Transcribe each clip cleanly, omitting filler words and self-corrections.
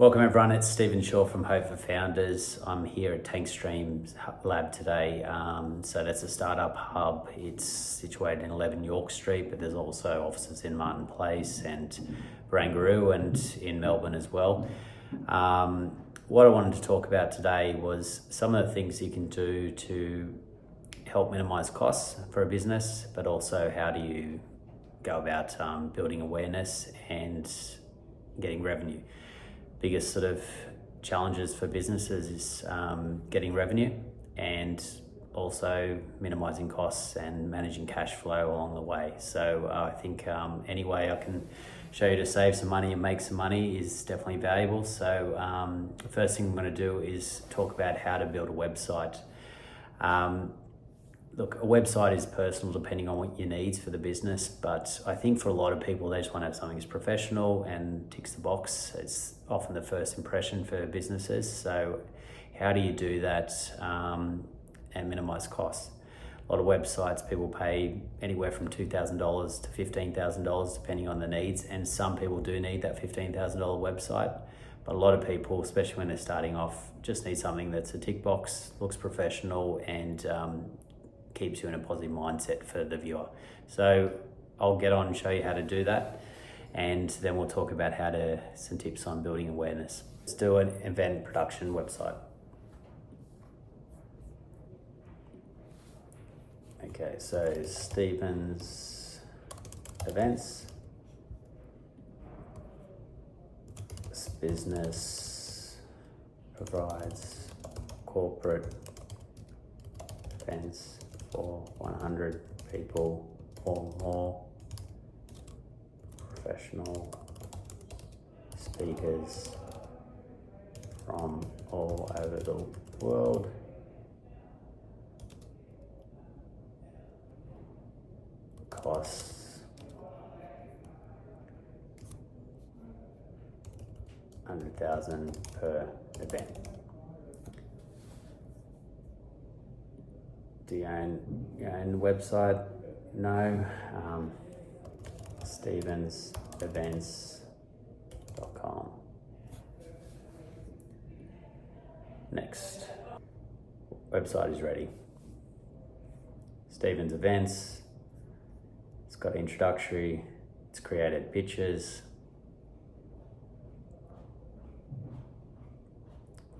Welcome everyone, it's Stephen Shaw from Hope for Founders. I'm here at Tankstream's lab today. So that's a startup hub. It's situated in 11 York Street, but there's also offices in Martin Place and Barangaroo and in Melbourne as well. What I wanted to talk about today was some of the things you can do to help minimize costs for a business, but also how do you go about building awareness and getting revenue. Biggest sort of challenges for businesses is getting revenue and also minimizing costs and managing cash flow along the way. So I think any way I can show you to save some money and make some money is definitely valuable. So the first thing I'm going to do is talk about how to build a website. Look, a website is personal depending on what your needs for the business, but I think for a lot of people, they just want to have something that's professional and ticks the box. It's often the first impression for businesses. So how do you do that and minimize costs? A lot of websites, people pay anywhere from $2,000 to $15,000 depending on the needs. And some people do need that $15,000 website. But a lot of people, especially when they're starting off, just need something that's a tick box, looks professional, and keeps you in a positive mindset for the viewer. So I'll get on and show you how to do that, and then we'll talk about some tips on building awareness. Let's do an event production website. Okay, so Stephen's Events. This business provides corporate events for 100 people or more, professional speakers from all over the world. Costs $100,000 per event. Do you own your own website? No. StevensEvents.com. Next. Website is ready. Stevens Events. It's got introductory. It's created pictures.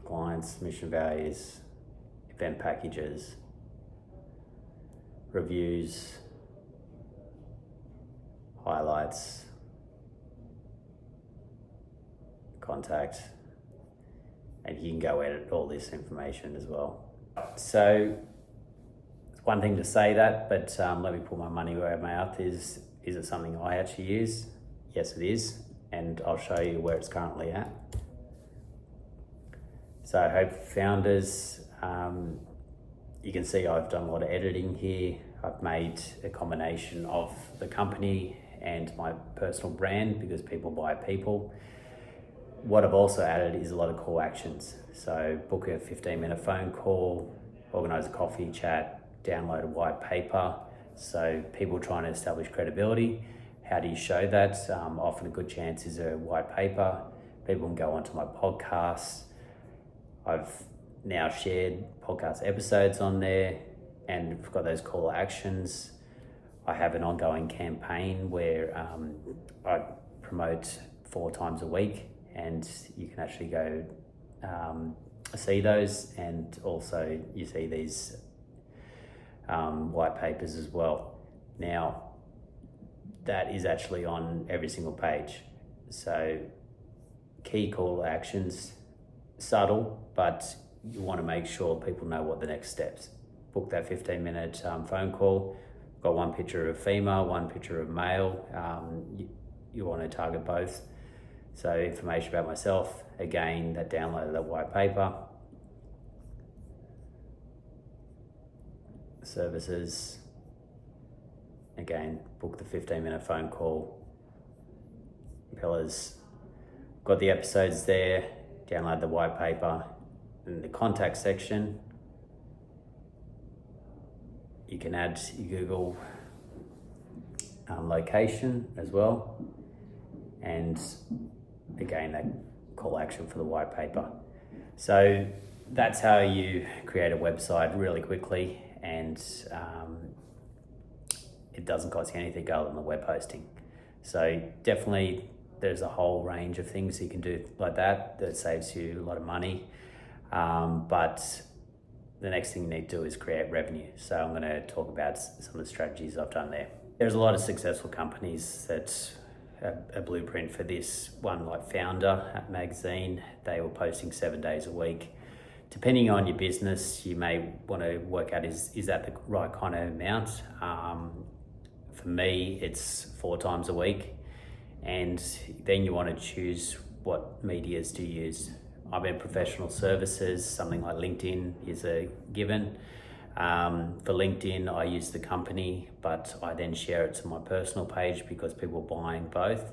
Clients, mission values, event packages, reviews, highlights, contact, and you can go edit all this information as well. So it's one thing to say that, but let me put my money where my mouth is. Is it something I actually use? Yes, it is, and I'll show you where it's currently at. So I hope founders, you can see I've done a lot of editing here. I've made a combination of the company and my personal brand because people buy people. What I've also added is a lot of call actions. So book a 15-minute phone call, organize a coffee chat, download a white paper. So people trying to establish credibility. How do you show that? Often a good chance is a white paper. People can go onto my podcast. I've now shared podcast episodes on there, and we've got those call actions. I have an ongoing campaign where I promote 4 times a week, and you can actually go see those, and also you see these white papers as well. Now, that is actually on every single page. So key call actions, subtle, but you want to make sure people know what the next steps. Book that 15-minute phone call. Got one picture of female, one picture of male. You want to target both. So information about myself, again, that download of that white paper. Services, again, book the 15-minute phone call. Pillars, got the episodes there, download the white paper. In the contact section, you can add your Google location as well, and again that call introduction for the white paper. So that's how you create a website really quickly, and it doesn't cost you anything other than the web hosting. So definitely there's a whole range of things you can do like that saves you a lot of money. But the next thing you need to do is create revenue. So I'm going to talk about some of the strategies I've done there. There's a lot of successful companies that a blueprint for this. One like Founder magazine, they were posting 7 days a week. Depending on your business, you may want to work out is that the right kind of amount. For me, it's 4 times a week, and then you want to choose what medias to use. I'm in professional services, something like LinkedIn is a given. For LinkedIn, I use the company, but I then share it to my personal page because people are buying both.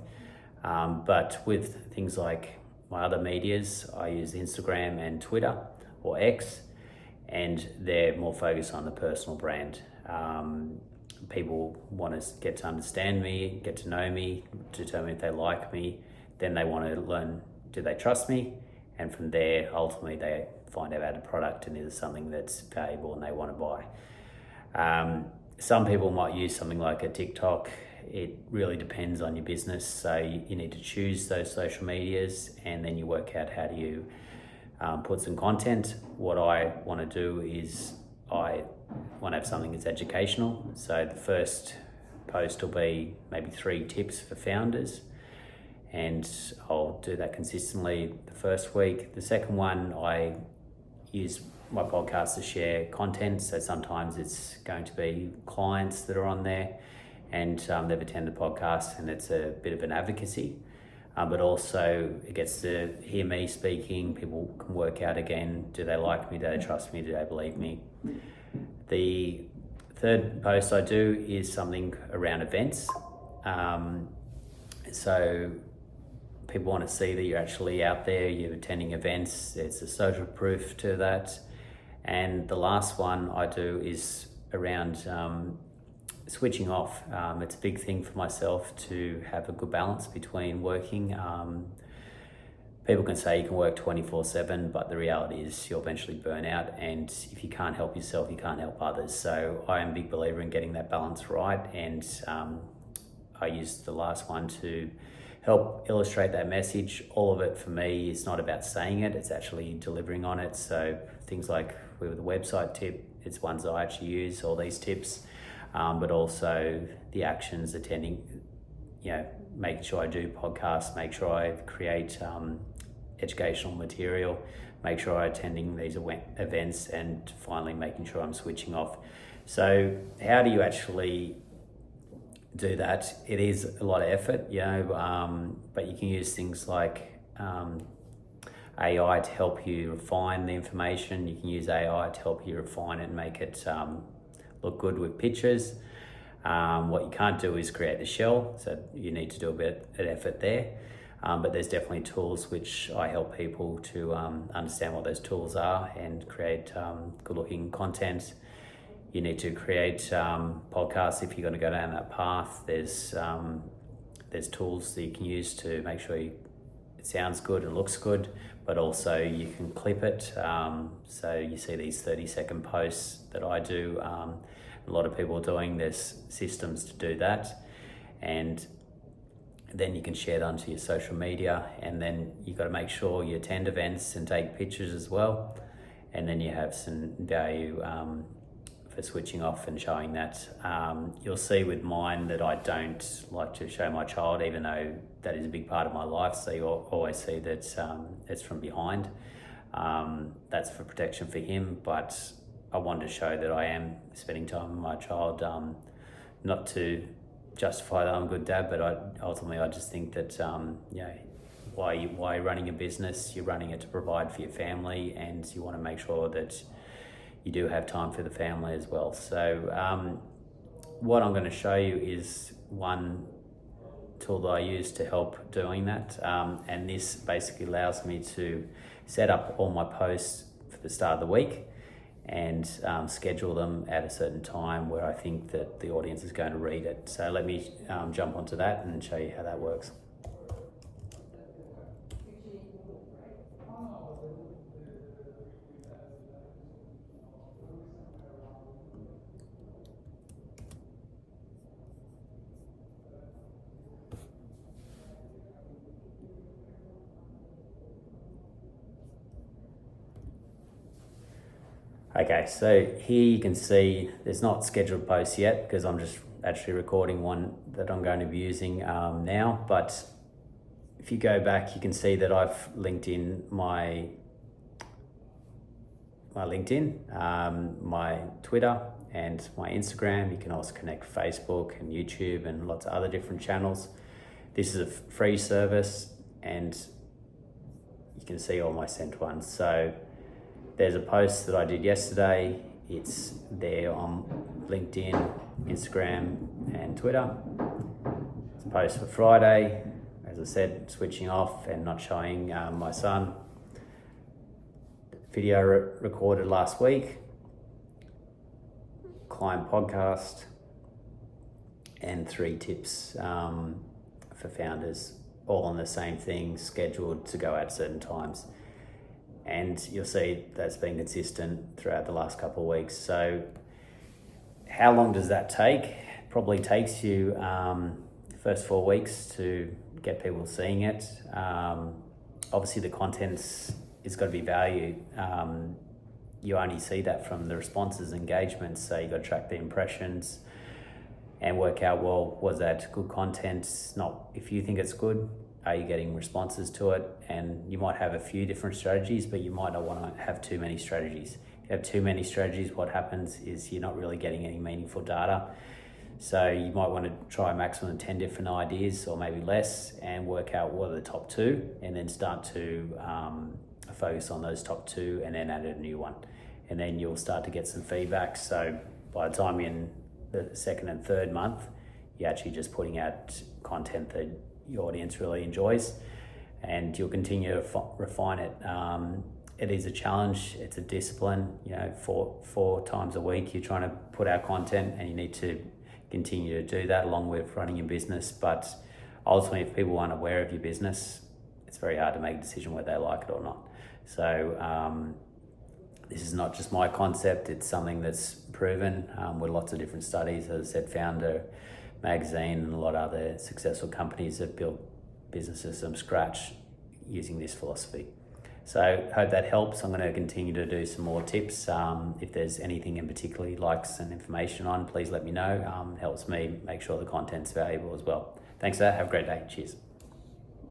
But with things like my other medias, I use Instagram and Twitter or X, and they're more focused on the personal brand. People want to get to understand me, get to know me, determine if they like me. Then they want to learn, do they trust me? And from there, ultimately, they find out about a product and is something that's valuable and they want to buy. Some people might use something like a TikTok. It really depends on your business. So you need to choose those social medias, and then you work out how do you put some content. What I want to do is I want to have something that's educational. So the first post will be maybe 3 tips for founders, and I'll do that consistently the first week. The second one, I use my podcast to share content. So sometimes it's going to be clients that are on there, and they've attended the podcast, and it's a bit of an advocacy. But also it gets to hear me speaking. People can work out again, do they like me, do they trust me, do they believe me? The third post I do is something around events. So people want to see that you're actually out there, you're attending events, there's a social proof to that. And the last one I do is around switching off. It's a big thing for myself to have a good balance between working. People can say you can work 24/7, but the reality is you'll eventually burn out, and if you can't help yourself, you can't help others. So I am a big believer in getting that balance right, and I used the last one to help illustrate that message. All of it for me is not about saying it, it's actually delivering on it. So things like with the website tip, it's ones I actually use, all these tips, but also the actions, attending, making sure I do podcasts, make sure I create educational material, make sure I'm attending these events, and finally making sure I'm switching off. So how do you actually do that? It is a lot of effort, but you can use things like AI to help you refine the information. You can use AI to help you refine it and make it look good with pictures. What you can't do is create the shell, so you need to do a bit of effort there. But there's definitely tools which I help people to understand what those tools are and create good looking content. You need to create podcasts if you're going to go down that path. There's tools that you can use to make sure it sounds good and looks good, but also you can clip it. So you see these 30-second posts that I do. A lot of people are doing. There's systems to do that, and then you can share it onto your social media. And then you've got to make sure you attend events and take pictures as well. And then you have some value for switching off and showing that. You'll see with mine that I don't like to show my child, even though that is a big part of my life. So you always see that it's from behind. That's for protection for him, but I wanted to show that I am spending time with my child, not to justify that I'm a good dad, but ultimately I just think that why you're running a business, you're running it to provide for your family, and you want to make sure that you do have time for the family as well. So what I'm going to show you is one tool that I use to help doing that, and this basically allows me to set up all my posts for the start of the week and schedule them at a certain time where I think that the audience is going to read it. So let me jump onto that and show you how that works. Okay, so here you can see there's not scheduled posts yet because I'm just actually recording one that I'm going to be using now. But if you go back, you can see that I've linked in my LinkedIn, my Twitter, and my Instagram. You can also connect Facebook and YouTube and lots of other different channels. This is a free service, and you can see all my sent ones. So there's a post that I did yesterday. It's there on LinkedIn, Instagram, and Twitter. It's a post for Friday. As I said, switching off and not showing my son. Video recorded last week. Client podcast. And 3 tips for founders, all on the same thing, scheduled to go at certain times. And you'll see that's been consistent throughout the last couple of weeks. So how long does that take? Probably takes you first 4 weeks to get people seeing it. Obviously the content's it's got to be value. You only see that from the responses, engagements, so you've got to track the impressions and work out, well, was that good content? Not if you think it's good, are you getting responses to it? And you might have a few different strategies, but you might not want to have too many strategies. If you have too many strategies, what happens is you're not really getting any meaningful data. So you might want to try a maximum of 10 different ideas or maybe less and work out what are the top 2 and then start to focus on those top 2 and then add a new one. And then you'll start to get some feedback. So by the time you're in the 2nd and 3rd month, you're actually just putting out content that your audience really enjoys, and you'll continue to refine it. It is a challenge, it's a discipline. You know, four times a week you're trying to put out content, and you need to continue to do that along with running your business. But ultimately, if people aren't aware of your business, it's very hard to make a decision whether they like it or not. So this is not just my concept, it's something that's proven with lots of different studies. As I said, Founder Magazine and a lot of other successful companies have built businesses from scratch using this philosophy. So hope that helps. I'm going to continue to do some more tips. If there's anything in particular you'd like some information on, please let me know. Helps me make sure the content's valuable as well. Thanks for that. Have a great day. Cheers.